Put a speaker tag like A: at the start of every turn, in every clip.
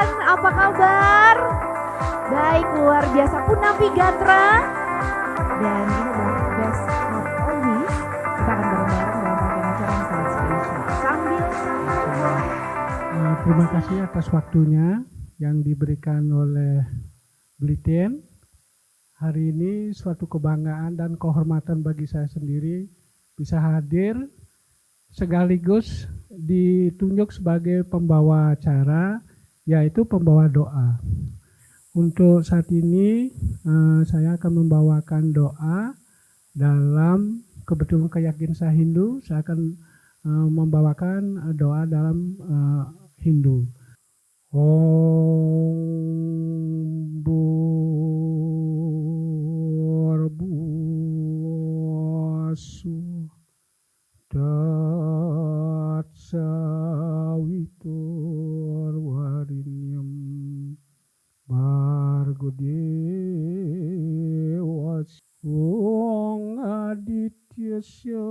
A: teman-teman, apa kabar? Baik, luar biasa pun Nabi Gatra. Dan ini adalah Best of Always. Kita akan bareng-bareng dalam rangkaian acara yang sangat spesial. Sambil
B: terima kasih atas waktunya yang diberikan oleh Bliten. Hari ini suatu kebanggaan dan kehormatan bagi saya sendiri bisa hadir sekaligus ditunjuk sebagai pembawa acara, yaitu pembawa doa. Untuk saat ini saya akan membawakan doa dalam kebetulan keyakinan saya Hindu. Saya akan membawakan doa dalam Hindu. Om Bhurbuvasu Tat Saviturvarenyam Bhargo Devasya Adityasya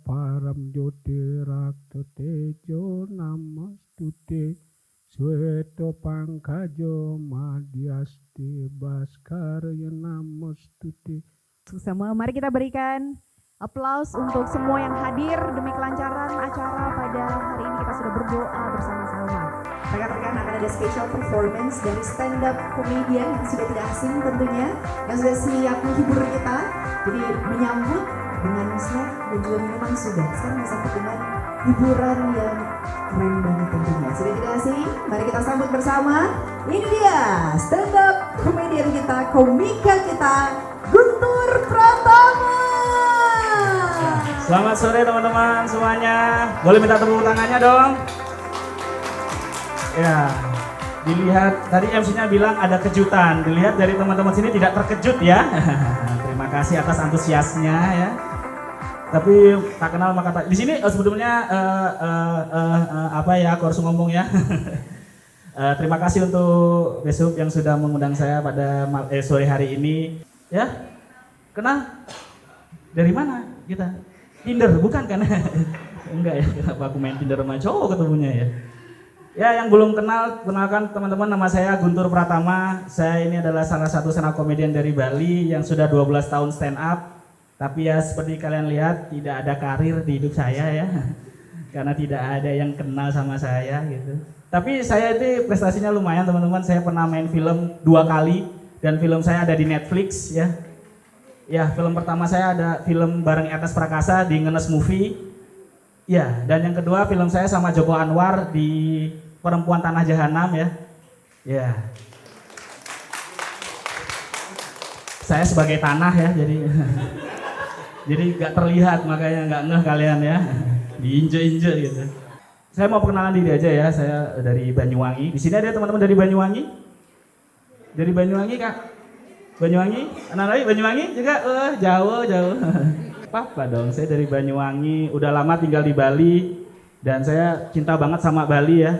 B: Param Jyotirakta Tejo Namastute Sveto Pangkajo Madhyasti Bhaskarya Namastute.
A: semua, mari kita berikan aplaus untuk semua yang hadir demi kelancaran acara pada hari ini. Kita sudah berdoa bersama-sama.
C: Rekan-rekan, akan ada special performance dari stand up comedian yang sudah tidak asing tentunya, yang sudah siap menghibur kita. Jadi menyambut dengan snack dan juga minuman sudah. Sekarang disambut dengan hiburan yang keren banget tentunya. Sudah tidak asing, mari kita sambut bersama. Ini dia stand up comedian kita, komika kita, Guntur Pratama.
D: Selamat sore teman-teman semuanya. Boleh minta tepuk tangannya dong? Ya, dilihat tadi MC-nya bilang ada kejutan. Dilihat dari teman-teman sini tidak terkejut ya. Terima kasih atas antusiasnya ya. Tapi tak kenal maka tak. Di sini sebetulnya apa ya? Aku harus ngomong ya. Terima kasih untuk besok yang sudah mengundang saya pada sore hari ini. Ya, kenal? Dari mana kita? Tinder bukan kan? Enggak ya, kenapa aku main Tinder sama cowok ketemunya ya? Ya, yang belum kenal, kenalkan teman-teman, nama saya Guntur Pratama. Saya ini adalah salah satu stand up comedian dari Bali yang sudah 12 tahun stand up. Tapi ya seperti kalian lihat, tidak ada karir di hidup saya ya. Karena tidak ada yang kenal sama saya gitu. Tapi saya itu prestasinya lumayan teman-teman. Saya pernah main film 2 kali dan film saya ada di Netflix ya. Ya, film pertama saya ada film bareng Ernest Prakasa di Ngenes Movie. Ya, dan yang kedua film saya sama Joko Anwar di Perempuan Tanah Jahanam ya. Ya. Saya sebagai tanah ya, jadi gak terlihat, makanya gak ngeh kalian ya. Diinjek-injek gitu. Saya mau perkenalan diri aja ya, saya dari Banyuwangi. Di sini ada teman-teman dari Banyuwangi? Dari Banyuwangi Kak? Banyuwangi? Anak lagi Banyuwangi juga? Jauh. Apa dong, saya dari Banyuwangi, udah lama tinggal di Bali dan saya cinta banget sama Bali ya.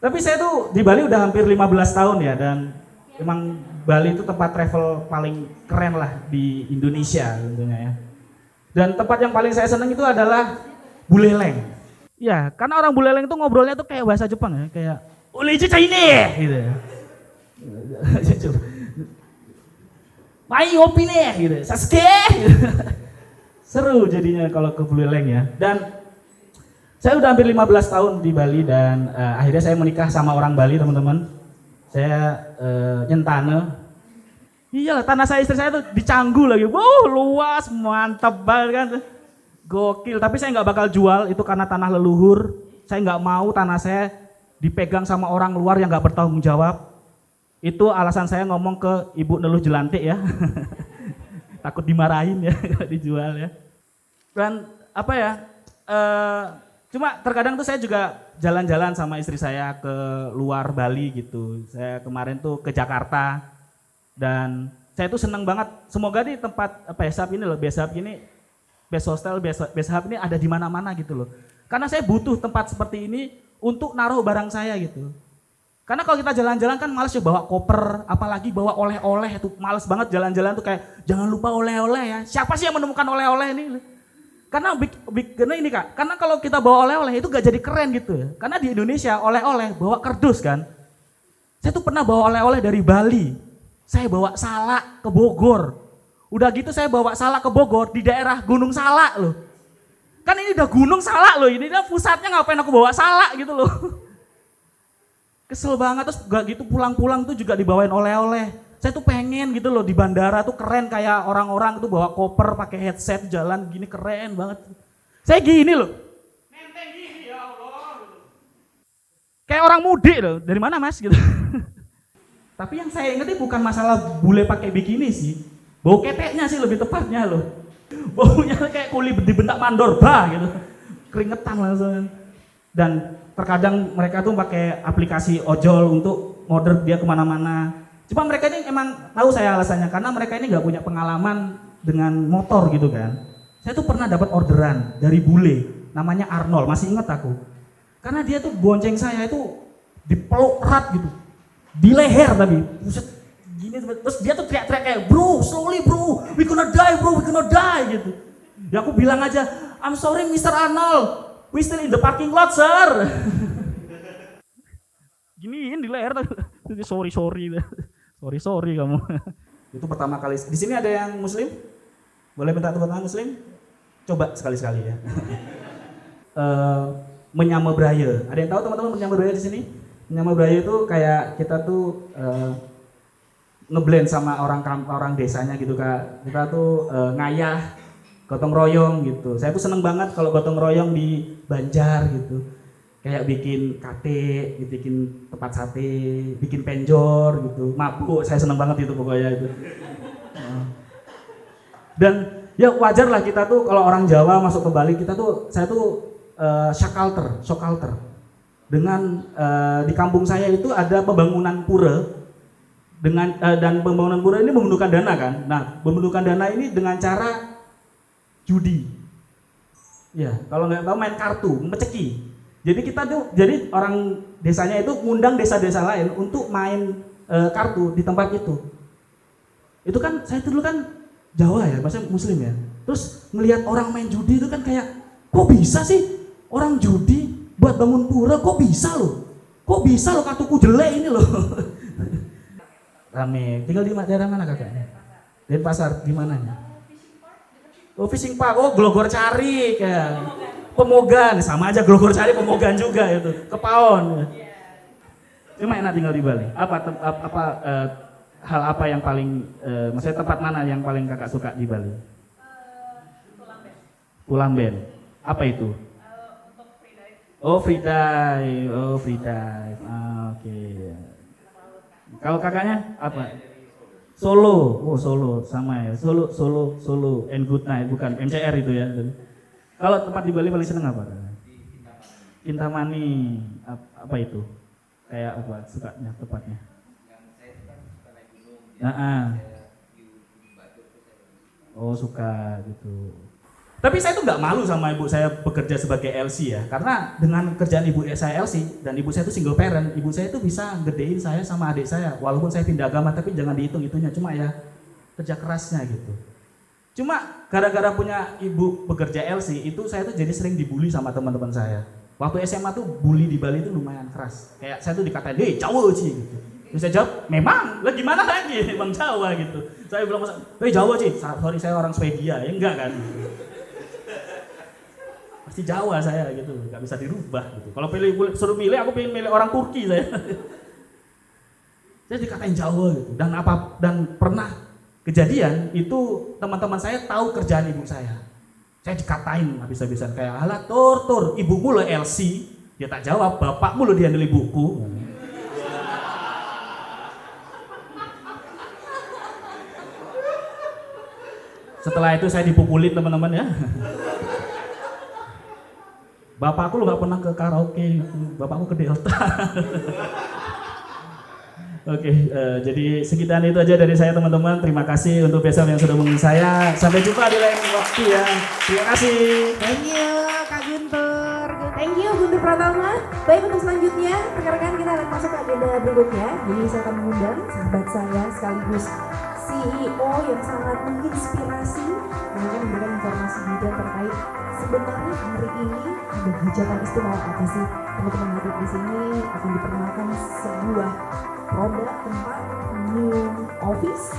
D: Tapi saya tuh di Bali udah hampir 15 tahun ya, dan emang Bali itu tempat travel paling keren lah di Indonesia tentunya ya. Dan tempat yang paling saya seneng itu adalah Buleleng. Ya, karena orang Buleleng tuh ngobrolnya tuh kayak bahasa Jepang ya, kayak "Oleje Chine" gitu ya. Mai ngopi nih gitu, Sasuke. Seru jadinya kalau ke Buleleng ya. Dan saya udah hampir 15 tahun di Bali dan akhirnya saya menikah sama orang Bali teman-teman. Saya nyentane. Iyalah, tanah saya istri saya tuh di Canggu lagi. Wow, luas, mantap banget kan. Gokil, tapi saya nggak bakal jual itu karena tanah leluhur. Saya nggak mau tanah saya dipegang sama orang luar yang nggak bertanggung jawab. Itu alasan saya ngomong ke Ibu Neluh Jelantik ya. Takut dimarahin ya kalau dijual ya. Dan apa ya, cuma terkadang tuh saya juga jalan-jalan sama istri saya ke luar Bali gitu. Saya kemarin tuh ke Jakarta dan saya tuh seneng banget. Semoga di tempat Best Hub ini loh, Best Hub ini, Best Hostel, Best Hub ini ada di mana-mana gitu loh. Karena saya butuh tempat seperti ini untuk naruh barang saya gitu. Karena kalau kita jalan-jalan kan males ya bawa koper, apalagi bawa oleh-oleh itu males banget jalan-jalan tuh kayak jangan lupa oleh-oleh ya. Siapa sih yang menemukan oleh-oleh ini? Karena karena ini Kak, karena kalau kita bawa oleh-oleh itu gak jadi keren gitu ya. Karena di Indonesia oleh-oleh bawa kardus kan. Saya tuh pernah bawa oleh-oleh dari Bali. Saya bawa salak ke Bogor. Udah gitu saya bawa salak ke Bogor di daerah Gunung Salak loh. Kan ini udah Gunung Salak loh, ini udah pusatnya, ngapain aku bawa salak gitu loh. Kesel banget. Terus gak gitu pulang-pulang tuh juga dibawain oleh-oleh. Saya tuh pengen gitu loh di bandara tuh keren kayak orang-orang tuh bawa koper pakai headset jalan gini, keren banget. Saya gini loh. Nenteng gini ya Allah. Kayak orang mudik loh. Dari mana Mas gitu. Tapi yang saya ingat bukan masalah bule pakai bikini sih. Bau keteknya sih lebih tepatnya loh. Baunya kayak kuli dibentak mandorba gitu. Keringetan langsung. Dan terkadang mereka tuh pakai aplikasi ojol untuk order dia kemana-mana. Cuma mereka ini emang tahu saya alasannya, karena mereka ini nggak punya pengalaman dengan motor gitu kan. Saya tuh pernah dapat orderan dari bule, namanya Arnold, masih inget aku. Karena dia tuh bonceng saya itu dipeluk erat gitu, di leher tapi, buset, gini terus dia tuh teriak-teriak kayak, bro, slowly bro, we gonna die bro, we gonna die gitu. Ya aku bilang aja, I'm sorry Mr. Arnold, we still in the parking lot sir. Giniin di leher tuh, sorry kamu. Itu pertama kali. Di sini ada yang Muslim? Boleh minta tepuk tangan Muslim? Coba sekali-sekali ya. Menyamabraya. Ada yang tahu teman-teman menyamabraya di sini? Menyamabraya itu kayak kita tuh ngeblend sama orang desanya gitu Kak. Kita tuh ngayah, gotong royong gitu. Saya tuh seneng banget kalau gotong royong di Banjar gitu. Kayak bikin kate, bikin tempat sate, bikin penjor gitu, mabuk, saya seneng banget itu pokoknya itu. Dan ya wajar lah kita tuh kalau orang Jawa masuk ke Bali, saya tuh shock culture. Dengan di kampung saya itu ada pembangunan pura, dan pembangunan pura ini membutuhkan dana kan. Nah, membutuhkan dana ini dengan cara judi. Ya, kalau nggak tahu main kartu, meceki. Jadi orang desanya itu ngundang desa-desa lain untuk main kartu di tempat itu. Itu kan saya dulu kan Jawa ya, maksudnya Muslim ya. Terus ngelihat orang main judi itu kan kayak, kok bisa sih orang judi buat bangun pura, kok bisa loh? Kok bisa loh kartuku jelek ini loh. Rame. Tinggal di daerah mana kakaknya? Denpasar, di mananya? Oh fishing park, oh Glogor Cari kayak. Pemogan, sama aja Glogor Cari Pemogan juga itu, Kepaon. Cuma enak tinggal di Bali. Hal apa yang paling, maksudnya tempat mana yang paling kakak suka di Bali? Pulamben. Apa itu?
E: Untuk free dive.
D: Oh free dive. Oke. Kalau kakaknya apa? Solo. Oh Solo sama ya. Solo and good night, bukan MCR itu ya. Kalau tempat di Bali paling seneng apa? Kintamani. Apa itu? Kayak apa sukanya tepatnya?
F: Yang saya suka naik gunung.
D: Oh suka gitu. Tapi saya tuh nggak malu sama ibu saya bekerja sebagai LC ya, karena dengan kerjaan ibu saya LC dan ibu saya itu single parent, ibu saya itu bisa gedein saya sama adik saya, walaupun saya pindah agama tapi jangan dihitung itunya, cuma ya kerja kerasnya gitu. Cuma gara-gara punya ibu bekerja LC itu saya tuh jadi sering dibully sama teman-teman saya. Waktu SMA tuh bully di Bali itu lumayan keras. Kayak saya tuh dikatain, "Hei, Jawa sih." gitu. Terus saya jawab, "Memang, lah gimana lagi? Emang Jawa gitu." Saya bilang, "Hei, Jawa sih." "Sorry, saya orang Swedia." Ya enggak kan. Pasti Jawa saya gitu, nggak bisa dirubah gitu. Kalau suruh milih, aku pengen milih orang Turki saya. Saya dikatain Jawa gitu. Dan pernah kejadian itu teman-teman saya tahu kerjaan ibu saya. Saya dikatain habis-habisan kayak, "Alah tur, ibumu lo LC." Dia tak jawab, "Bapakmu lo dihandle ibuku." Setelah itu saya dipukulin teman-teman ya. Bapakku lo gak pernah ke karaoke, bapakku ke Delta. Oke, jadi sekian itu aja dari saya teman-teman. Terima kasih untuk besok yang sudah mengunjungi saya. Sampai jumpa di lain waktu ya. Terima kasih.
C: Thank you Kak Guntur. Thank you Guntur Pratama. Baik, untuk selanjutnya rekan-rekan kita akan masuk ke agenda berikutnya. Jadi saya akan mengundang sahabat saya sekaligus CEO yang sangat menginspirasi yang akan memberikan informasi juga terkait sebenarnya hari ini ada hajatan istimewa apa sih. Teman-teman hadir di sini akan diperkenalkan sebuah produk tempat new office,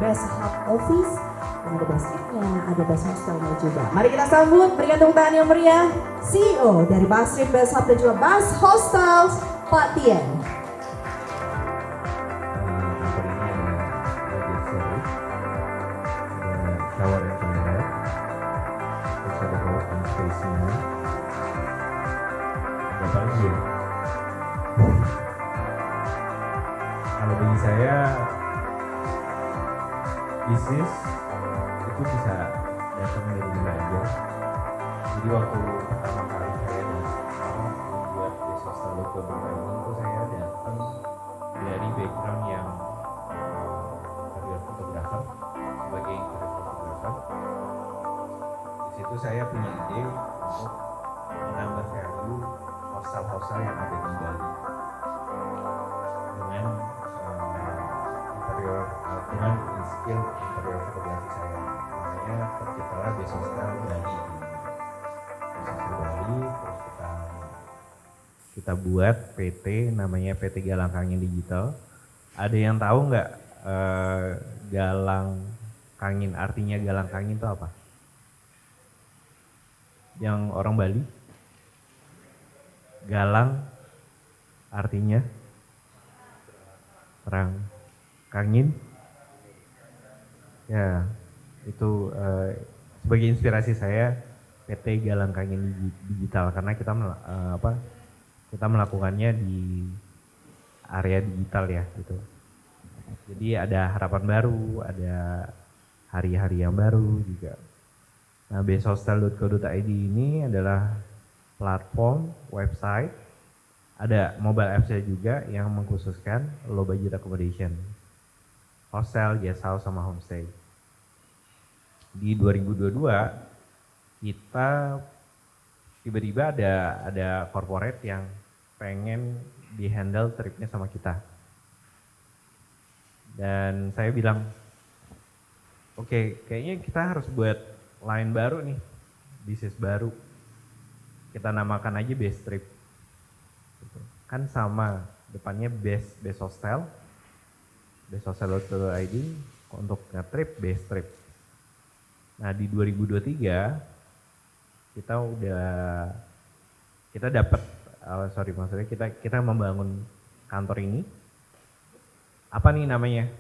C: best hub office, dan ada best tripnya, ada best hostelnya juga. Mari kita sambut, berikan tepuk tangan yang meriah, CEO dari Best Trip, Best Hub dan juga Best Hostels, Pak Tien.
E: Shower and toilet, terus ada co-working space-nya, ada apa lagi ya? Kalau bagi saya bisnis itu bisa datang dari mana aja. Jadi waktu pertama kali saya membuat besos.co.id itu saya datang dari background yang interior fotografer sebagai interior fotografer. Di situ saya punya ide untuk menambah value hostel-hostel yang ada di Bali dengan interior dengan skill interior fotografi saya. Makanya terciptalah Besostel Bali. Besostel Bali terus kita buat PT namanya PT Galang Kangin Digital. Ada yang tahu nggak Galang Kangin, artinya Galang Kangin itu apa? Yang orang Bali? Galang artinya terang, Kangin ya itu sebagai inspirasi saya PT Galang Kangin Digital karena kita kita melakukannya di area digital ya gitu. Jadi ada harapan baru, ada hari-hari yang baru juga. Nah, besostel.co.id ini adalah platform website, ada mobile apps juga yang mengkhususkan low budget accommodation, hostel, guest house, sama homestay. Di 2022 kita tiba-tiba ada corporate yang pengen di-handle tripnya sama kita. Dan saya bilang, oke, kayaknya kita harus buat line baru nih, bisnis baru. Kita namakan aja Best Trip. Kan sama, depannya Best Hostel, besthostel.co.id, untuk nge-trip Best Trip. Nah di 2023 kita dapat, maksudnya kita membangun kantor ini. Apa nih namanya?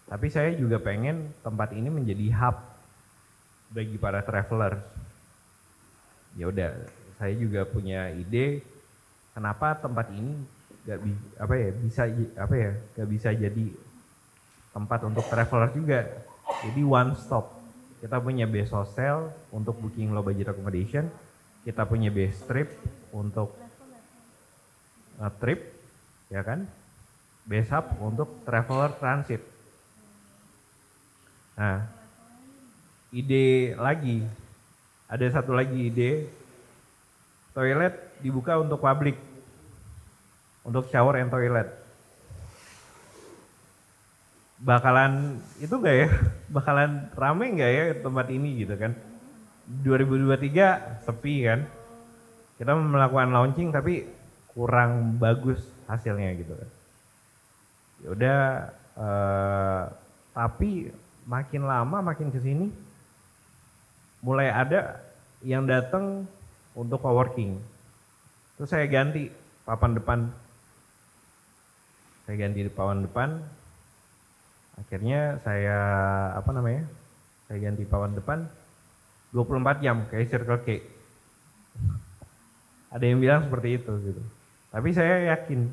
E: Tapi saya juga pengen tempat ini menjadi hub bagi para traveler. Ya udah, saya juga punya ide kenapa tempat ini gak bisa jadi tempat untuk traveler juga. Jadi one stop. Kita punya base hostel untuk booking low budget accommodation. Kita punya base trip untuk trip, ya kan? Base hub untuk traveler transit. Nah, ide lagi, ada satu lagi ide, toilet dibuka untuk publik, untuk shower and toilet. Bakalan itu enggak ya? Bakalan rame enggak ya tempat ini gitu kan? 2023 sepi kan? Kita melakukan launching tapi kurang bagus hasilnya gitu kan. Ya udah, tapi makin lama makin kesini mulai ada yang datang untuk coworking. Terus saya ganti papan depan. Akhirnya saya saya ganti papan depan 24 jam kayak Circle K. Ada yang bilang seperti itu gitu. Tapi saya yakin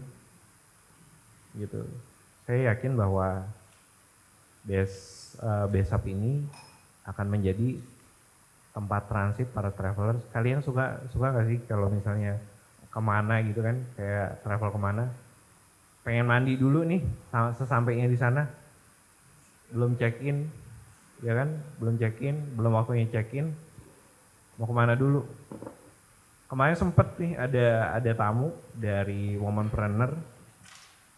E: gitu. Saya yakin bahwa base hub ini akan menjadi tempat transit para traveler. Kalian suka gak sih kalau misalnya kemana gitu kan, kayak travel kemana, pengen mandi dulu nih sesampainya di sana, belum check in, ya kan, belum waktunya check in, mau kemana dulu. Kemarin sempet nih ada tamu dari Womanpreneur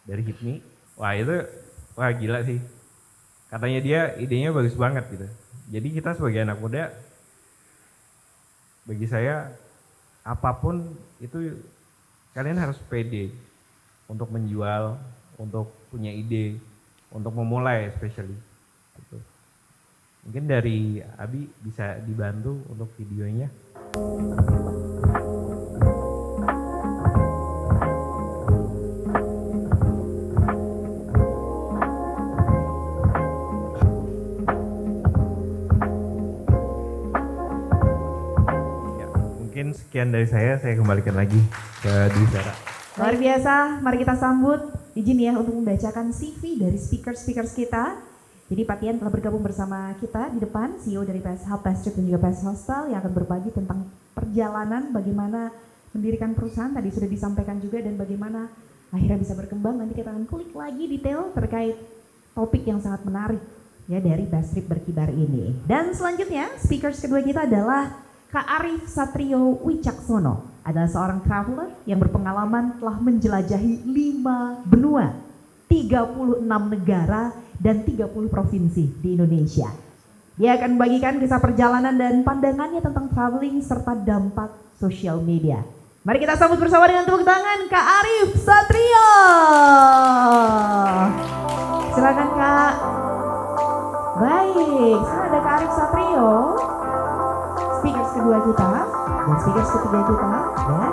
E: dari HIPMI. Wah gila sih. Katanya dia idenya bagus banget gitu. Jadi kita sebagai anak muda, bagi saya apapun itu kalian harus pede. untuk menjual, untuk punya ide, untuk memulai especially. Gitu. Mungkin dari Abi bisa dibantu untuk videonya. Ya, mungkin sekian dari saya kembalikan lagi ke Dwi Sarah.
C: Luar biasa, mari kita sambut. Izin ya untuk membacakan CV dari speakers kita. Jadi Pak Tian telah bergabung bersama kita di depan, CEO dari PS Hub, PS Trip dan juga PS Hostel yang akan berbagi tentang perjalanan bagaimana mendirikan perusahaan, tadi sudah disampaikan juga, dan bagaimana akhirnya bisa berkembang. Nanti kita akan kulik lagi detail terkait topik yang sangat menarik ya dari PS Trip berkibar ini. Dan selanjutnya speakers kedua kita adalah Kak Arif Satrio Wicaksono, adalah seorang traveler yang berpengalaman telah menjelajahi 5 benua, 36 negara, dan 30 provinsi di Indonesia. Dia akan membagikan kisah perjalanan dan pandangannya tentang traveling serta dampak sosial media. Mari kita sambut bersama dengan tepuk tangan Kak Arif Satrio. Silakan Kak. Baik, sekarang ada Kak Arif Satrio, speakers kedua kita dan speakers ketiga kita ya.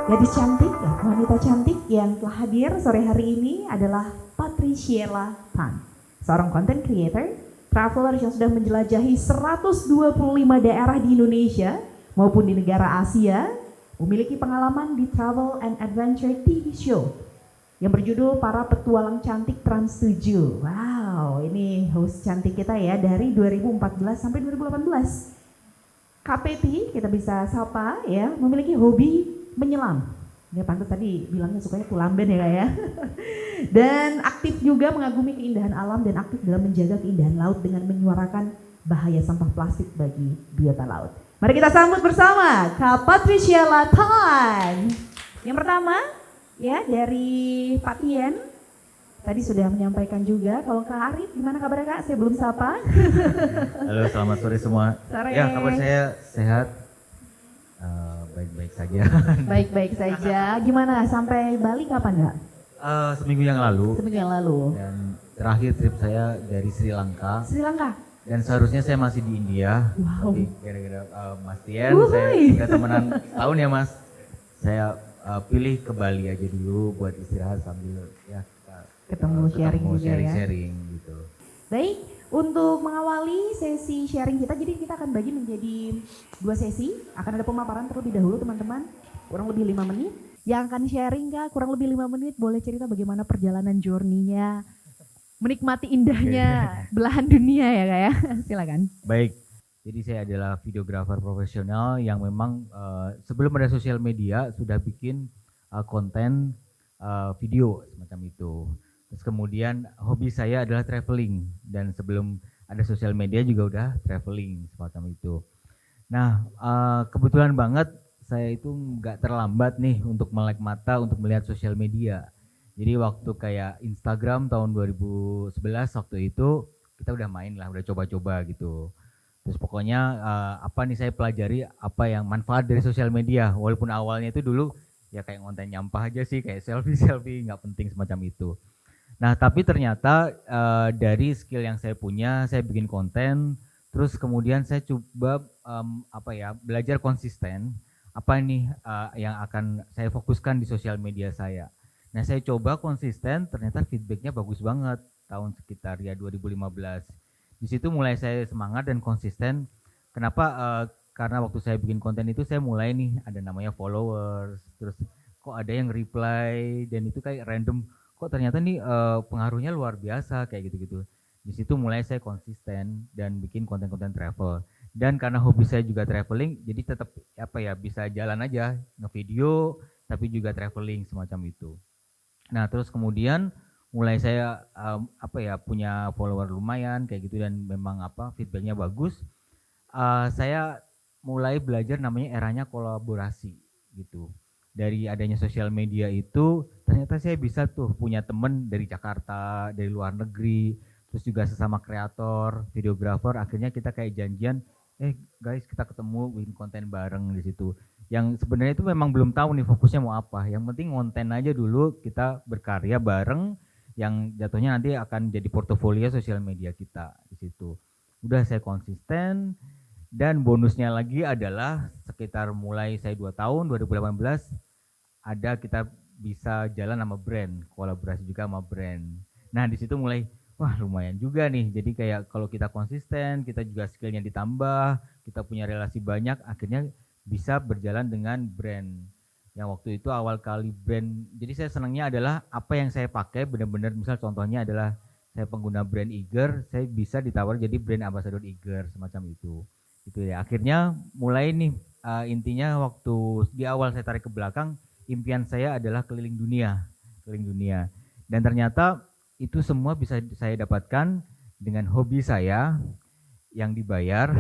C: Gadis cantik, ya, wanita cantik yang telah hadir sore hari ini adalah Patriciela Tan, seorang content creator, traveler yang sudah menjelajahi 125 daerah di Indonesia maupun di negara Asia, memiliki pengalaman di travel and adventure TV show yang berjudul Para Petualang Cantik Trans 7. Wow, ini host cantik kita ya dari 2014 sampai 2018. KPT kita bisa sapa ya, memiliki hobi menyelam. Dia pantas tadi bilangnya sukanya tulamben ya Kak ya. Dan aktif juga mengagumi keindahan alam dan aktif dalam menjaga keindahan laut dengan menyuarakan bahaya sampah plastik bagi biota laut. Mari kita sambut bersama Kak Patriciela Tan. Yang pertama ya dari Pak Tien. Tadi sudah menyampaikan juga. Kalau Kak Arif gimana kabarnya Kak? Saya belum sapa.
F: Halo, selamat sore semua.
C: Sore.
F: Ya, kabar saya sehat. Baik-baik saja.
C: Baik-baik saja. Gimana sampai Bali kapan Kak?
F: Seminggu yang lalu.
C: Seminggu yang lalu.
F: Dan terakhir trip saya dari Sri Lanka.
C: Sri Lanka.
F: Dan seharusnya saya masih di India.
C: Wow.
F: Tapi gara-gara Mas Tian, saya nggak temenan tahun ya Mas. Saya pilih ke Bali aja dulu buat istirahat sambil ya
C: Ketemu sharing juga ya.
F: Sharing-sharing gitu.
C: Baik, untuk mengawali sesi sharing kita, jadi kita akan bagi menjadi 2 sesi. Akan ada pemaparan terlebih dahulu teman-teman, kurang lebih 5 menit. Yang akan sharing Kak, kurang lebih 5 menit, boleh cerita bagaimana perjalanan journey-nya, menikmati indahnya belahan dunia ya Kak ya. Silakan.
F: Baik, jadi saya adalah videografer profesional yang memang sebelum ada sosial media sudah bikin konten video semacam itu. Terus kemudian hobi saya adalah traveling dan sebelum ada sosial media juga udah traveling semacam itu. Nah kebetulan banget saya itu nggak terlambat nih untuk melek mata untuk melihat sosial media. Jadi waktu kayak Instagram tahun 2011 waktu itu kita udah main lah, udah coba-coba gitu. Terus pokoknya apa nih saya pelajari apa yang manfaat dari sosial media. Walaupun awalnya itu dulu ya kayak konten nyampah aja sih, kayak selfie nggak penting semacam itu. Nah tapi ternyata dari skill yang saya punya, saya bikin konten, terus kemudian saya coba belajar konsisten apa nih yang akan saya fokuskan di sosial media saya. Nah saya coba konsisten, ternyata feedbacknya bagus banget tahun sekitar ya 2015. Di situ mulai saya semangat dan konsisten. Kenapa? Karena waktu saya bikin konten itu saya mulai nih ada namanya followers, terus kok ada yang reply dan itu kayak random. Kok ternyata nih pengaruhnya luar biasa kayak gitu-gitu. Di situ mulai saya konsisten dan bikin konten-konten travel. Dan karena hobi saya juga traveling, jadi tetap bisa jalan aja ngevideo tapi juga traveling semacam itu. Nah, terus kemudian mulai saya punya follower lumayan kayak gitu dan memang feedbacknya bagus. Saya mulai belajar namanya eranya kolaborasi gitu. Dari adanya sosial media itu ternyata saya bisa tuh punya temen dari Jakarta, dari luar negeri, terus juga sesama kreator, videografer. Akhirnya kita kayak janjian, guys kita ketemu bikin konten bareng di situ. yang sebenarnya itu memang belum tahu nih fokusnya mau apa. Yang penting konten aja dulu, kita berkarya bareng yang jatuhnya nanti akan jadi portofolio sosial media kita di situ. Udah saya konsisten, dan bonusnya lagi adalah sekitar mulai saya 2 tahun 2018 ada kita bisa jalan sama brand, kolaborasi juga sama brand. Nah di situ mulai wah lumayan juga nih. Jadi kayak kalau kita konsisten, kita juga skillnya ditambah, kita punya relasi banyak, akhirnya bisa berjalan dengan brand. Yang waktu itu awal kali brand, jadi saya senangnya adalah apa yang saya pakai benar-benar, misal contohnya adalah saya pengguna brand Eager, saya bisa ditawar jadi brand ambassador Eager semacam itu. Itu ya. Akhirnya mulai nih intinya waktu di awal saya tarik ke belakang, impian saya adalah keliling dunia. Dan ternyata itu semua bisa saya dapatkan dengan hobi saya yang dibayar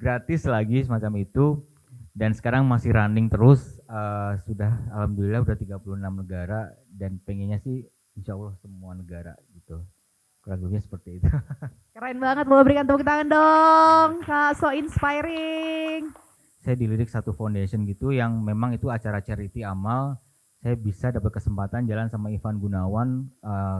F: gratis lagi semacam itu, dan sekarang masih running terus, sudah alhamdulillah udah 36 negara dan pengennya sih insya Allah semua negara gitu, kurang lebihnya seperti itu.
A: Keren banget, boleh berikan tepuk tangan dong Kak, so inspiring.
F: Saya dilirik satu foundation gitu yang memang itu acara charity amal. Saya bisa dapat kesempatan jalan sama Ivan Gunawan.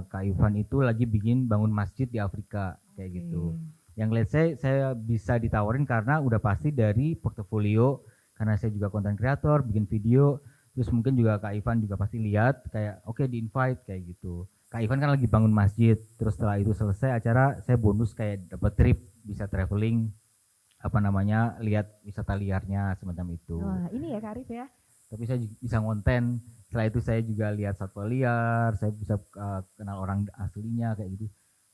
F: Kak Ivan itu lagi bikin bangun masjid di Afrika kayak gitu. Yang let's say saya bisa ditawarin karena udah pasti dari portofolio, karena saya juga content creator, bikin video. Terus mungkin juga Kak Ivan juga pasti lihat kayak oke, di invite kayak gitu. Kak Ivan kan lagi bangun masjid. Terus setelah itu selesai acara, saya bonus kayak dapat trip, bisa traveling, lihat wisata liarnya semacam itu.
A: Wah ini ya Kak Arif ya.
F: Tapi saya bisa ngonten. Setelah itu saya juga lihat satwa liar, saya bisa kenal orang aslinya kayak gitu.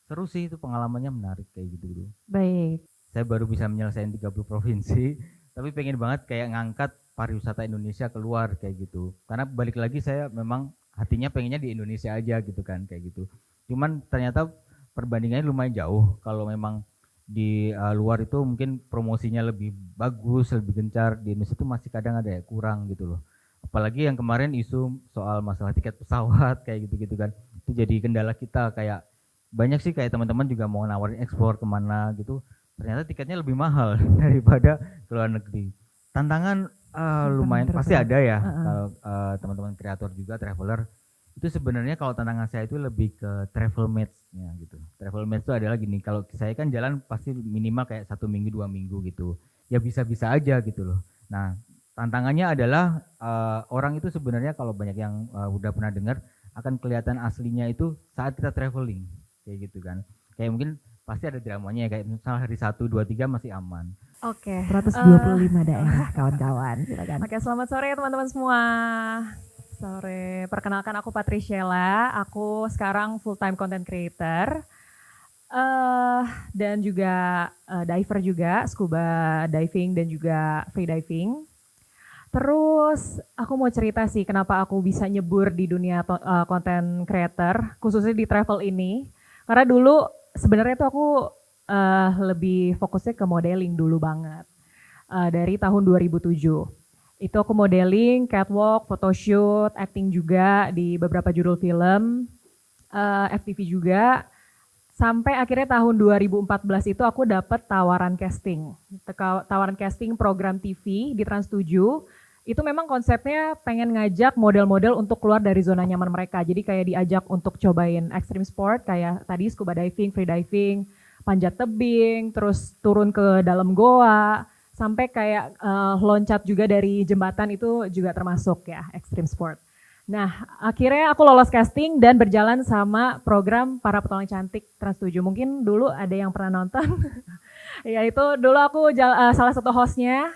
F: Seru sih, itu pengalamannya menarik kayak gitu.
A: Baik.
F: Saya baru bisa menyelesaikan 30 provinsi, tapi pengen banget kayak ngangkat pariwisata Indonesia keluar kayak gitu. Karena balik lagi saya memang hatinya pengennya di Indonesia aja gitu kan kayak gitu. Cuman ternyata perbandingannya lumayan jauh. Kalau memang di luar itu mungkin promosinya lebih bagus, lebih gencar. Di Indonesia itu masih kadang ada ya kurang gitu loh. Apalagi yang kemarin isu soal masalah tiket pesawat kayak gitu-gitu kan. Itu jadi kendala kita, kayak banyak sih kayak teman-teman juga mau nawarin ekspor kemana gitu. Ternyata tiketnya lebih mahal daripada ke luar negeri. Tantangan lumayan pasti ada ya. Kalau teman-teman kreator juga, traveler, itu sebenarnya kalau tantangan saya itu lebih ke travel match-nya gitu. Travel match itu adalah gini, kalau saya kan jalan pasti minimal kayak 1 minggu 2 minggu gitu. Ya bisa-bisa aja gitu loh. Nah tantangannya adalah orang itu sebenarnya kalau banyak yang udah pernah dengar akan kelihatan aslinya itu saat kita traveling kayak gitu kan. Kayak mungkin pasti ada dramanya kayak misalnya hari 1, 2, 3 masih aman.
A: Oke. 125 daerah kawan-kawan. Silakan.
G: Oke, selamat sore teman-teman semua. Sore. Perkenalkan aku Patriciela. Aku sekarang full time content creator. Dan juga diver juga, scuba diving dan juga free diving. Terus aku mau cerita sih kenapa aku bisa nyebur di dunia content creator, khususnya di travel ini. Karena dulu sebenarnya tuh aku lebih fokusnya ke modeling dulu banget. Dari tahun 2007. Itu aku modeling, catwalk, photoshoot, acting juga di beberapa judul film, FTV juga. Sampai akhirnya tahun 2014 itu aku dapat tawaran casting. Tawaran casting program TV di Trans 7. Itu memang konsepnya pengen ngajak model-model untuk keluar dari zona nyaman mereka. Jadi kayak diajak untuk cobain extreme sport kayak tadi scuba diving, free diving, panjat tebing, terus turun ke dalam goa, sampai kayak loncat juga dari jembatan itu juga termasuk ya extreme sport. Nah, akhirnya aku lolos casting dan berjalan sama program Para Petualang Cantik Trans 7. Mungkin dulu ada yang pernah nonton. Ya itu dulu aku salah satu hostnya.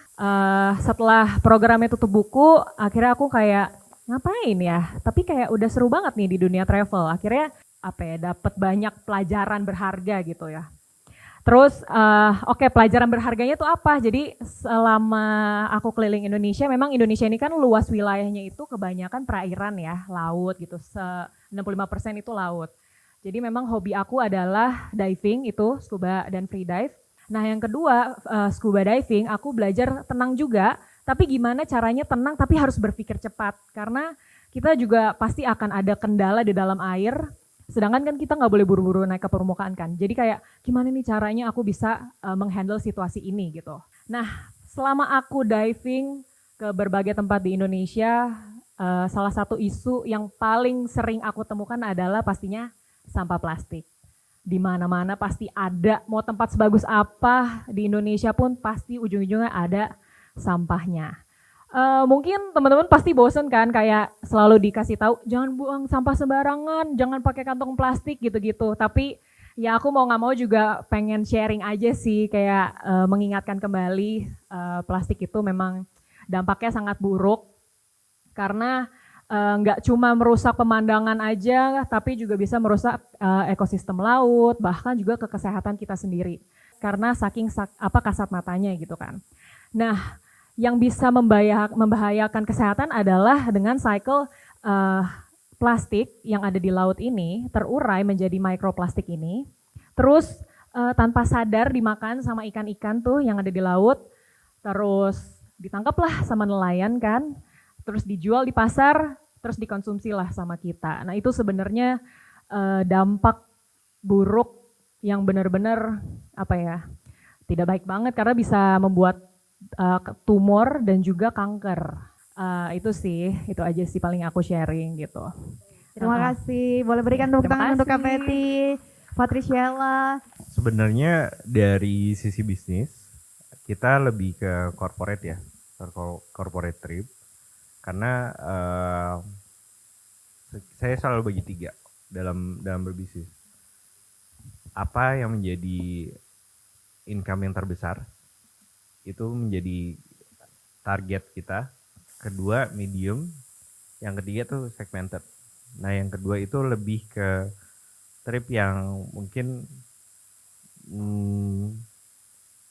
G: Setelah programnya tutup buku, akhirnya aku kayak ngapain ya? Tapi kayak udah seru banget nih di dunia travel. Akhirnya dapat banyak pelajaran berharga gitu ya. Terus pelajaran berharganya itu apa? Jadi selama aku keliling Indonesia, memang Indonesia ini kan luas wilayahnya itu kebanyakan perairan ya, laut gitu, 65% itu laut. Jadi memang hobi aku adalah diving itu, scuba dan free dive. Nah yang kedua, scuba diving aku belajar tenang juga, tapi gimana caranya tenang tapi harus berpikir cepat. Karena kita juga pasti akan ada kendala di dalam air, sedangkan kan kita nggak boleh buru-buru naik ke permukaan kan. Jadi kayak gimana nih caranya aku bisa menghandle situasi ini gitu. Nah selama aku diving, ke berbagai tempat di Indonesia, salah satu isu yang paling sering aku temukan adalah pastinya sampah plastik. Di mana-mana pasti ada, mau tempat sebagus apa di Indonesia pun pasti ujung-ujungnya ada sampahnya. Mungkin teman-teman pasti bosen kan, kayak selalu dikasih tahu jangan buang sampah sembarangan, jangan pakai kantong plastik gitu-gitu. Tapi ya aku mau nggak mau juga pengen sharing aja sih, kayak mengingatkan kembali plastik itu memang dampaknya sangat buruk karena nggak cuma merusak pemandangan aja, tapi juga bisa merusak ekosistem laut, bahkan juga ke kesehatan kita sendiri karena saking kasat matanya gitu kan. Nah, yang bisa membahayakan kesehatan adalah dengan cycle plastik yang ada di laut ini terurai menjadi mikroplastik ini, terus tanpa sadar dimakan sama ikan-ikan tuh yang ada di laut, terus ditangkaplah sama nelayan kan, terus dijual di pasar, terus dikonsumsilah sama kita. Nah itu sebenarnya dampak buruk yang benar-benar tidak baik banget karena bisa membuat tumor dan juga kanker. Itu aja sih paling aku sharing gitu.
A: Terima kasih. Boleh berikan tepuk tangan untuk Kak Peti, Patriciela.
E: Sebenarnya dari sisi bisnis kita lebih ke corporate ya, corporate trip. Karena saya selalu bagi 3 dalam berbisnis. Apa yang menjadi income yang terbesar itu menjadi target kita. Kedua medium, yang ketiga tuh segmented. Nah yang kedua itu lebih ke trip yang mungkin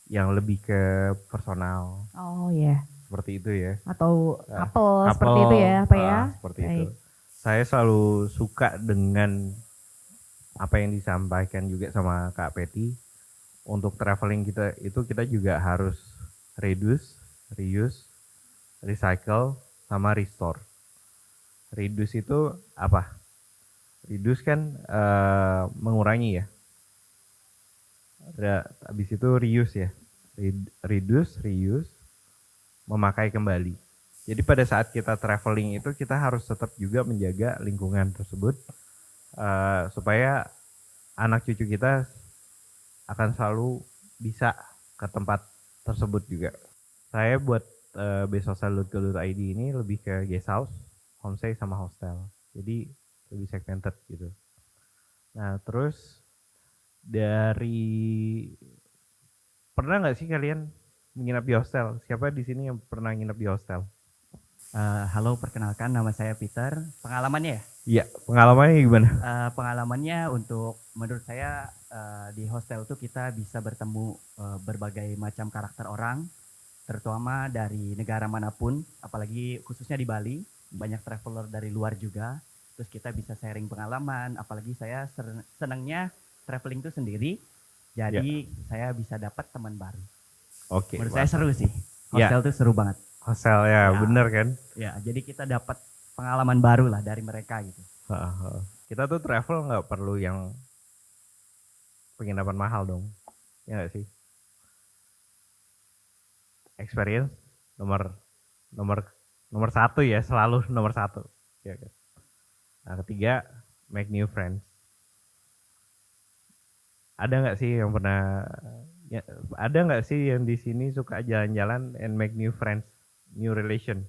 E: yang lebih ke personal.
A: Oh ya. Yeah.
E: Seperti itu ya.
A: Atau couple seperti itu ya, Pak ya.
E: Seperti itu. Saya selalu suka dengan apa yang disampaikan juga sama Kak Peti. Untuk traveling kita juga harus reduce, reuse, recycle, sama restore. Reduce itu apa? Reduce kan mengurangi ya. Habis itu reuse ya. Reduce, reuse, memakai kembali. Jadi pada saat kita traveling itu kita harus tetap juga menjaga lingkungan tersebut supaya anak cucu kita akan selalu bisa ke tempat tersebut juga. Saya buat besosal.co.id ini lebih ke guest house, homestay sama hostel. Jadi lebih segmented gitu. Nah terus pernah nggak sih kalian menginap di hostel? Siapa di sini yang pernah nginap di hostel?
H: Halo, perkenalkan nama saya Peter. Pengalamannya ya?
E: Iya, pengalamannya gimana?
H: Pengalamannya menurut saya di hostel tuh kita bisa bertemu berbagai macam karakter orang, terutama dari negara manapun, apalagi khususnya di Bali, banyak traveler dari luar juga. Terus kita bisa sharing pengalaman, apalagi saya senangnya traveling tuh sendiri, jadi saya bisa dapat teman baru.
E: Oke.
H: Menurut saya seru sih, hostel tuh seru banget.
E: Hostel ya, bener kan?
H: Ya, jadi kita dapat pengalaman baru lah dari mereka gitu.
E: Kita tuh travel nggak perlu yang penginapan mahal dong, ya nggak sih? Experience nomor 1 ya, selalu nomor 1. Ya kan? Nah ketiga, make new friends. Ada nggak sih yang pernah? Ya, ada nggak sih yang di sini suka jalan-jalan and make new friends, new relation?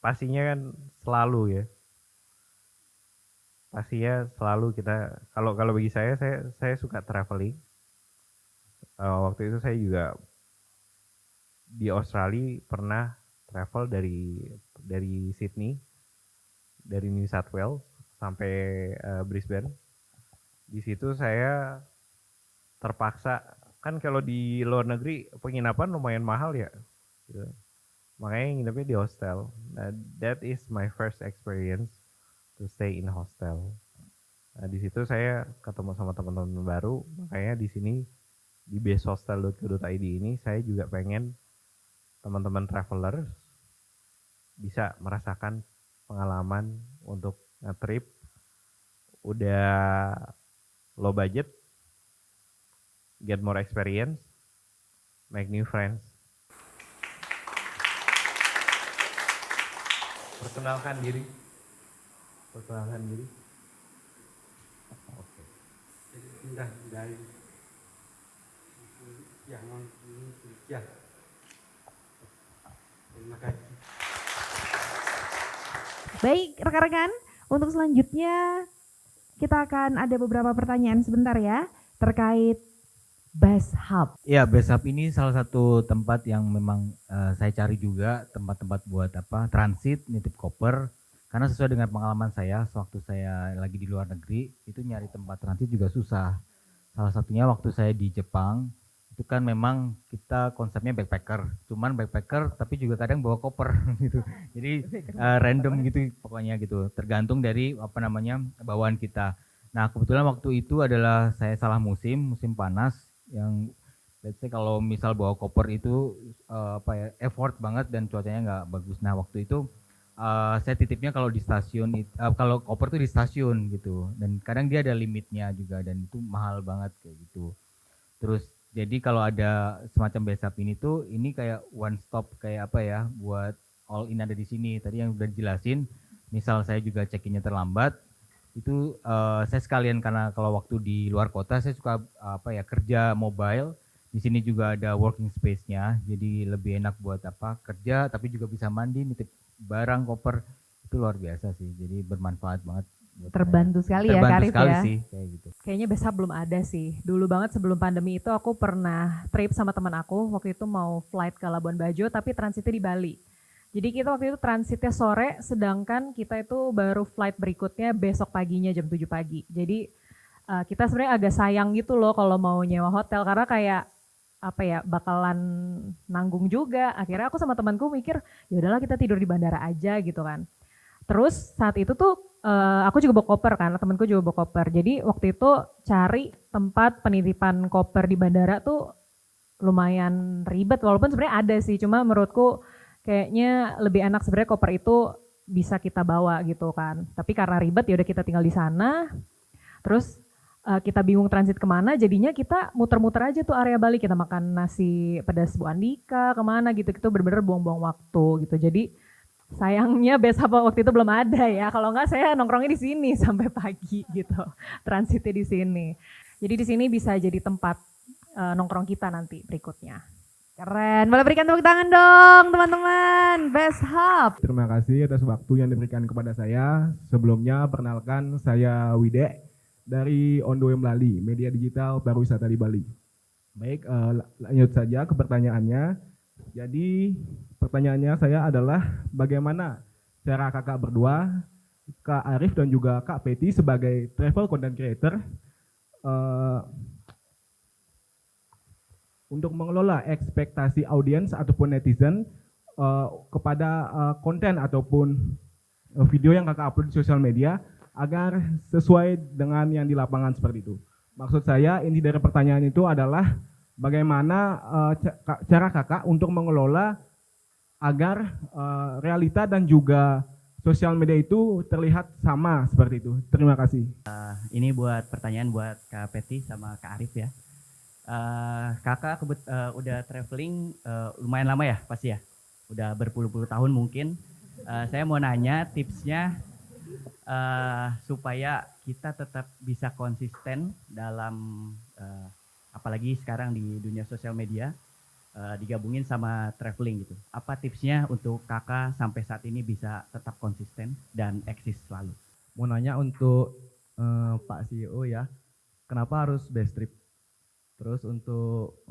E: Pastinya kan selalu ya. Pastinya selalu kita. Kalau bagi saya suka traveling. Waktu itu saya juga di Australia pernah travel dari Sydney, dari New South Wales sampai Brisbane. Di situ saya terpaksa, kan kalau di luar negeri penginapan lumayan mahal ya, gitu. Makanya nginepnya di hostel. Nah, that is my first experience to stay in hostel. Nah, di situ saya ketemu sama teman-teman baru. Makanya di sini di besthostel.co.id ini saya juga pengen teman-teman traveler bisa merasakan pengalaman untuk nge-trip udah low budget, get more experience, make new friends. Perkenalkan diri. Perkenalkan diri. Oke.
B: Sudah dari yang ya. Terima kasih.
A: Baik, rekan-rekan, untuk selanjutnya kita akan ada beberapa pertanyaan sebentar ya terkait Best Hub.
F: Ya, Best Hub ini salah satu tempat yang memang saya cari juga, tempat-tempat buat transit, nitip koper. Karena sesuai dengan pengalaman saya, sewaktu saya lagi di luar negeri, itu nyari tempat transit juga susah. Salah satunya waktu saya di Jepang, itu kan memang kita konsepnya backpacker. Cuman backpacker tapi juga kadang bawa koper gitu. Jadi random gitu pokoknya gitu, tergantung dari bawaan kita. Nah, kebetulan waktu itu adalah saya salah musim panas yang let's say kalau misal bawa koper itu effort banget dan cuacanya nggak bagus. Nah, waktu itu saya titipnya kalau di stasiun, kalau koper tuh di stasiun gitu, dan kadang dia ada limitnya juga dan itu mahal banget kayak gitu. Terus jadi kalau ada semacam Best Hub ini tuh ini kayak one stop kayak buat all in ada di sini. Tadi yang udah dijelasin, misal saya juga check-innya terlambat, itu saya sekalian karena kalau waktu di luar kota saya suka kerja mobile. Di sini juga ada working space-nya, jadi lebih enak buat kerja tapi juga bisa mandi, nitip barang, koper. Itu luar biasa sih. Jadi bermanfaat banget buat
A: Terbantu
F: saya.
A: sekali ya,
F: Terbantu
A: Karif
F: sekali
A: ya.
F: sih kayak gitu.
G: Kayaknya Best Hub belum ada sih. Dulu banget sebelum pandemi itu aku pernah trip sama teman aku, waktu itu mau flight ke Labuan Bajo tapi transitnya di Bali. Jadi kita waktu itu transitnya sore, sedangkan kita itu baru flight berikutnya besok paginya jam 7 pagi. Jadi kita sebenarnya agak sayang gitu loh kalau mau nyewa hotel, karena kayak bakalan nanggung juga. Akhirnya aku sama temanku mikir, ya udahlah kita tidur di bandara aja gitu kan. Terus saat itu tuh aku juga bawa koper kan, temanku juga bawa koper. Jadi waktu itu cari tempat penitipan koper di bandara tuh lumayan ribet, walaupun sebenarnya ada sih, cuma menurutku kayaknya lebih enak sebenarnya koper itu bisa kita bawa gitu kan. Tapi karena ribet ya udah kita tinggal di sana. Terus kita bingung transit kemana, jadinya kita muter-muter aja tuh area Bali, kita makan nasi pedas Bu Andika kemana gitu, itu bener-bener buang-buang waktu gitu. Jadi sayangnya Best Hub waktu itu belum ada ya, kalau enggak saya nongkrongnya di sini sampai pagi gitu, transitnya di sini. Jadi di sini bisa jadi tempat nongkrong kita nanti berikutnya.
A: Keren, boleh berikan tepuk tangan dong teman-teman. Best Hub.
B: Terima kasih atas waktu yang diberikan kepada saya. Sebelumnya perkenalkan saya Wide dari On The Way Melali, media digital pariwisata di Bali. Baik, lanjut saja ke pertanyaannya. Jadi pertanyaannya saya adalah bagaimana cara kakak berdua, Kak Arif dan juga Kak Peti sebagai travel content creator untuk mengelola ekspektasi audiens ataupun netizen kepada konten ataupun video yang kakak upload di sosial media agar sesuai dengan yang di lapangan seperti itu. Maksud saya inti dari pertanyaan itu adalah bagaimana cara kakak untuk mengelola agar realita dan juga sosial media itu terlihat sama seperti itu. Terima kasih.
H: Ini buat pertanyaan buat Kak Peti sama Kak Arif ya. Kakak udah traveling lumayan lama ya pasti ya? Udah berpuluh-puluh tahun mungkin. Saya mau nanya tipsnya supaya kita tetap bisa konsisten dalam apalagi sekarang di dunia sosial media digabungin sama traveling gitu. Apa tipsnya untuk kakak sampai saat ini bisa tetap konsisten dan eksis selalu?
I: Mau nanya untuk Pak CEO ya, kenapa harus best trip? Terus untuk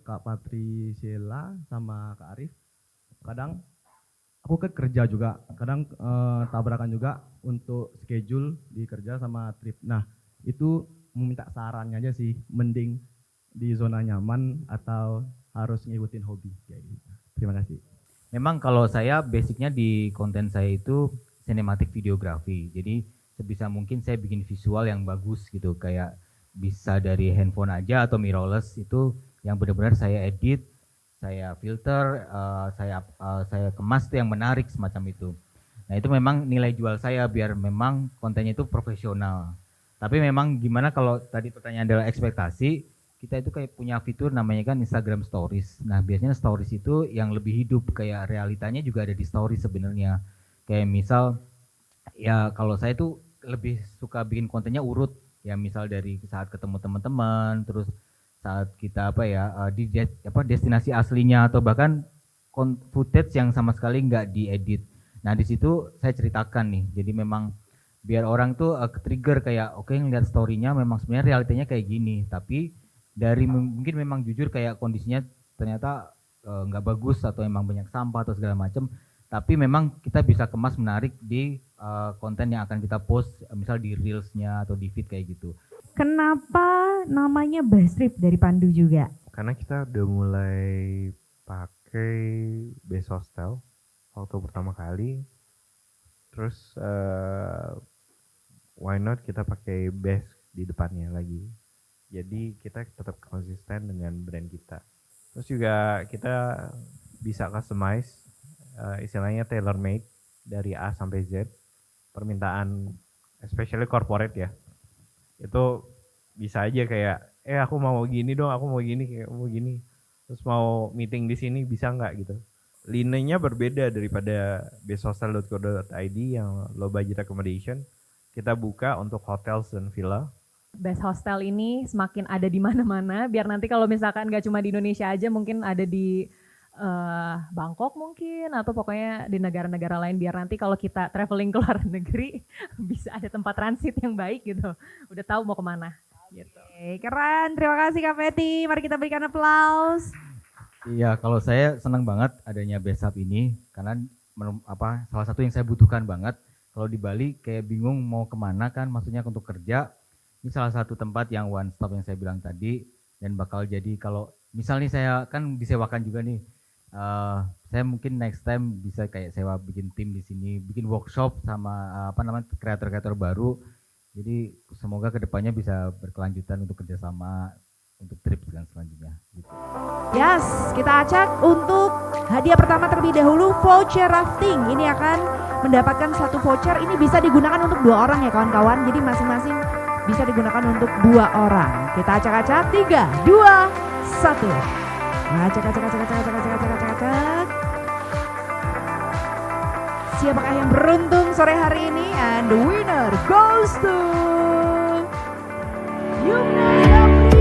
I: Kak Patri Sheila sama Kak Arif, kadang aku kerja juga, kadang tabrakan juga untuk schedule di kerja sama trip. Nah itu meminta sarannya aja sih, mending di zona nyaman atau harus ngikutin hobi kayak gitu. Terima kasih.
F: Memang kalau saya basicnya di konten saya itu cinematic videography. Jadi sebisa mungkin saya bikin visual yang bagus gitu, kayak bisa dari handphone aja atau mirrorless, itu yang benar-benar saya edit, saya filter, saya kemas tuh yang menarik semacam itu. Nah itu memang nilai jual saya biar memang kontennya itu profesional. Tapi memang gimana kalau tadi pertanyaan adalah ekspektasi, kita itu kayak punya fitur namanya kan Instagram Stories. Nah biasanya Stories itu yang lebih hidup, kayak realitanya juga ada di Stories sebenarnya. Kayak misal ya kalau saya tuh lebih suka bikin kontennya urut, ya misal dari saat ketemu teman-teman, terus saat kita destinasi aslinya, atau bahkan footage yang sama sekali nggak diedit. Nah di situ saya ceritakan nih, jadi memang biar orang tuh ke-trigger kayak oke, ngeliat story-nya memang sebenarnya realitanya kayak gini, tapi dari mungkin memang jujur kayak kondisinya ternyata nggak bagus atau emang banyak sampah atau segala macam, tapi memang kita bisa kemas menarik di konten yang akan kita post, misal di reels-nya atau di feed kayak gitu.
A: Kenapa namanya Bastrip dari Pandu juga?
E: Karena kita udah mulai pakai base hostel waktu pertama kali, terus why not kita pakai base di depannya lagi. Jadi kita tetap konsisten dengan brand kita. Terus juga kita bisa customize, istilahnya tailor made dari A sampai Z. Permintaan especially corporate ya, itu bisa aja kayak aku mau gini dong, aku mau gini, kayak mau gini, terus mau meeting di sini bisa nggak gitu. Linenya berbeda daripada besthostel.co.id yang low budget accommodation. Kita buka untuk hotels dan villa.
G: Best Hostel ini semakin ada di mana-mana, biar nanti kalau misalkan nggak cuma di Indonesia aja, mungkin ada di Bangkok mungkin, atau pokoknya di negara-negara lain, biar nanti kalau kita traveling ke luar negeri bisa ada tempat transit yang baik gitu, udah tahu mau kemana gitu.
A: Oke, keren, terima kasih Kak Feti, mari kita berikan aplaus.
F: Iya, kalau saya senang banget adanya Besap ini, karena salah satu yang saya butuhkan banget. Kalau di Bali kayak bingung mau kemana kan, maksudnya untuk kerja, ini salah satu tempat yang one stop yang saya bilang tadi, dan bakal jadi kalau misalnya saya kan disewakan juga nih, saya mungkin next time bisa kayak sewa bikin tim di sini, bikin workshop sama kreator-kreator baru. Jadi semoga kedepannya bisa berkelanjutan untuk kerjasama untuk trip dan selanjutnya. Gitu.
A: Yes, kita acak untuk hadiah pertama terlebih dahulu, voucher rafting. Ini akan mendapatkan satu voucher, ini bisa digunakan untuk 2 orang ya kawan-kawan. Jadi masing-masing bisa digunakan untuk 2 orang. Kita acak-acak, 3, 2, 1. Acak. Siapakah yang beruntung sore hari ini? And the winner goes to Yumna Sabrina.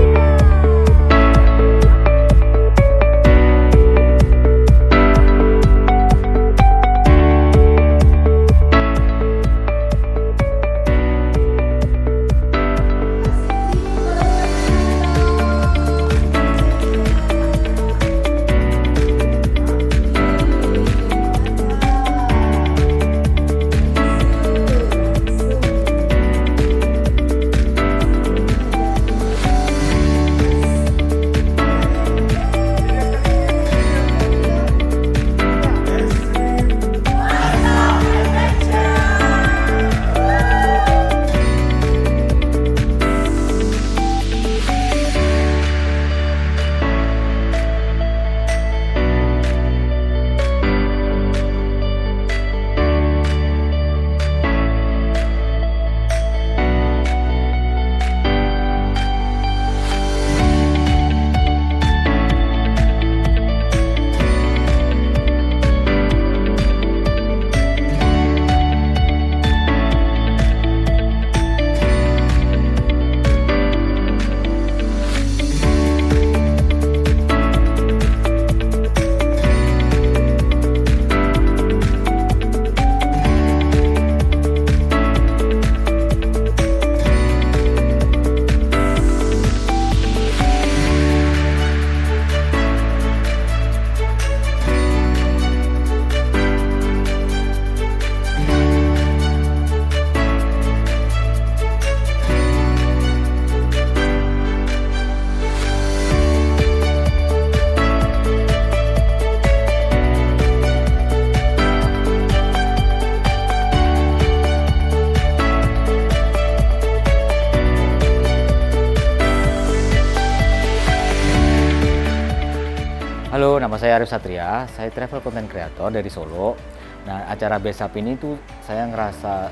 J: Halo, nama saya Arif Satria, saya travel content creator dari Solo. Nah, acara Besap ini tuh saya ngerasa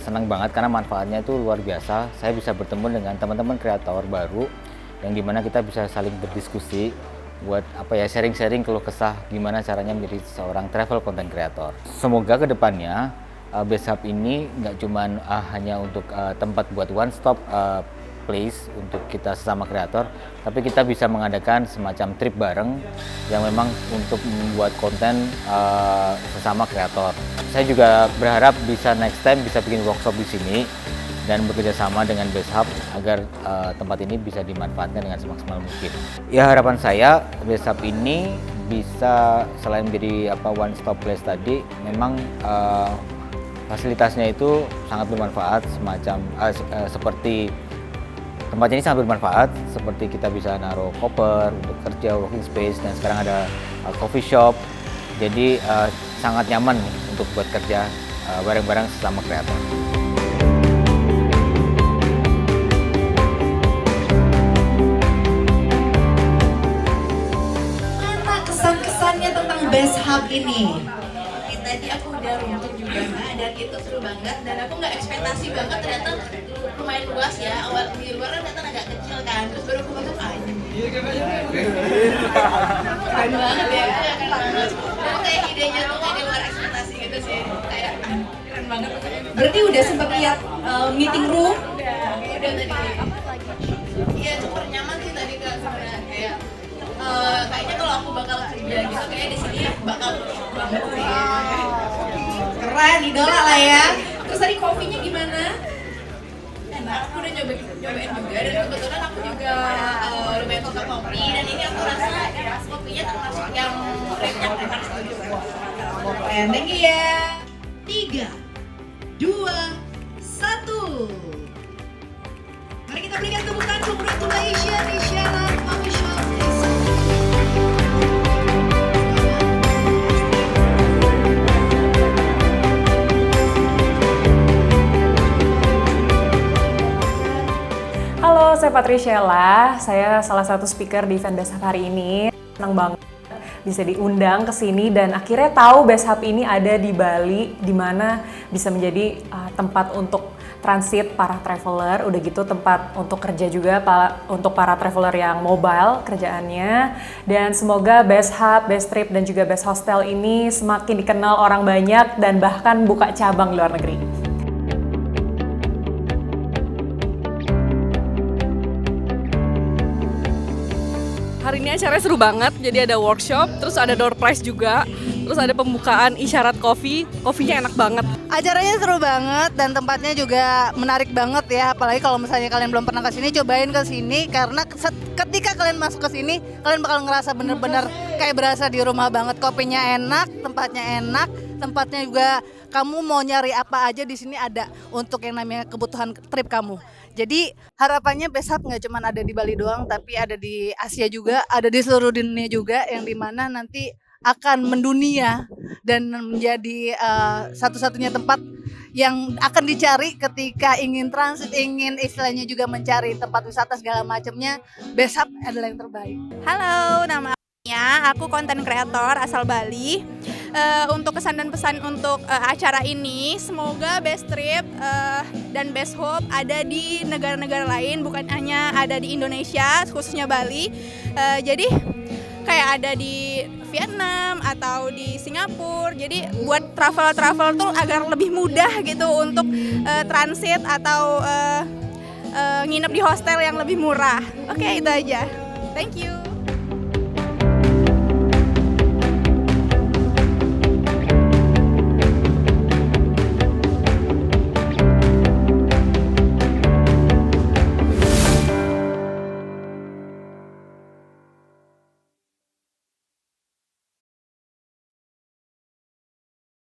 J: senang banget karena manfaatnya itu luar biasa. Saya bisa bertemu dengan teman-teman kreator baru yang dimana kita bisa saling berdiskusi buat sharing-sharing keluh kesah gimana caranya menjadi seorang travel content creator. Semoga kedepannya Best Hub ini nggak cuman hanya untuk tempat buat one stop place untuk kita sesama kreator, tapi kita bisa mengadakan semacam trip bareng yang memang untuk membuat konten sesama kreator. Saya juga berharap bisa next time bisa bikin workshop di sini dan bekerja sama dengan Best Hub agar tempat ini bisa dimanfaatkan dengan semaksimal mungkin. Ya, harapan saya Best Hub ini bisa selain menjadi one stop place tadi, memang fasilitasnya itu sangat bermanfaat, semacam seperti tempat ini sangat bermanfaat, seperti kita bisa naruh koper untuk kerja, working space, dan sekarang ada coffee shop. Jadi sangat nyaman untuk buat kerja bareng-bareng sesama kreator.
C: Mana kesan-kesannya tentang Best Hub ini? Tadi aku udah runtut juga dan itu seru banget, dan aku nggak ekspektasi banget, ternyata lumayan luas ya. Awal di luar kan ternyata agak kecil kan, terus baru aku masuk aja keren banget ya, keren banget. Dan kayak idenya tuh kayak di luar ekspektasi gitu sih, kayak keren banget. Berarti udah sempet lihat meeting room? Udah tadi. Iya, super nyaman sih tadi Kak, sebenarnya kayak kayaknya kalau aku bakal kerja gitu kayak di sini bakal banget sih. Keren, idola lah ya. Terus tadi kopinya gimana? Enak, aku udah nyobain juga, dan kebetulan aku juga lumayan suka kopi, dan ini aku rasa kopinya termasuk yang rate-nya enak sih. Keren, thank you ya. 3, 2, 1. Mari kita berikan tepuk tangan, congratulations Isyana Coffee Shop.
G: Halo, saya Patriciela. Saya salah satu speaker di event Best Hub hari ini. Senang banget bisa diundang ke sini dan akhirnya tahu Best Hub ini ada di Bali, di mana bisa menjadi tempat untuk transit para traveler, udah gitu tempat untuk kerja juga untuk para traveler yang mobile kerjaannya. Dan semoga Best Hub, Best Trip, dan juga Best Hostel ini semakin dikenal orang banyak dan bahkan buka cabang di luar negeri.
K: Hari ini acaranya seru banget, jadi ada workshop, terus ada door prize juga, terus ada pembukaan isyarat kopi, kopinya enak banget.
L: Acaranya seru banget dan tempatnya juga menarik banget ya, apalagi kalau misalnya kalian belum pernah ke sini, cobain ke sini karena ketika kalian masuk ke sini, kalian bakal ngerasa bener-bener kayak berasa di rumah banget. Kopinya enak, tempatnya juga kamu mau nyari apa aja di sini ada untuk yang namanya kebutuhan trip kamu. Jadi harapannya Best Hub nggak cuma ada di Bali doang, tapi ada di Asia juga, ada di seluruh dunia juga, yang dimana nanti akan mendunia dan menjadi satu-satunya tempat yang akan dicari ketika ingin transit, ingin istilahnya juga mencari tempat wisata segala macamnya. Best Hub adalah yang terbaik.
M: Halo, nama aku konten kreator asal Bali. Untuk kesan dan pesan untuk acara ini, semoga Best Trip dan Best Hub ada di negara-negara lain, bukan hanya ada di Indonesia, khususnya Bali. Jadi kayak ada di Vietnam atau di Singapura. Jadi buat travel tuh agar lebih mudah gitu untuk transit atau nginep di hostel yang lebih murah. Oke, itu aja. Thank you.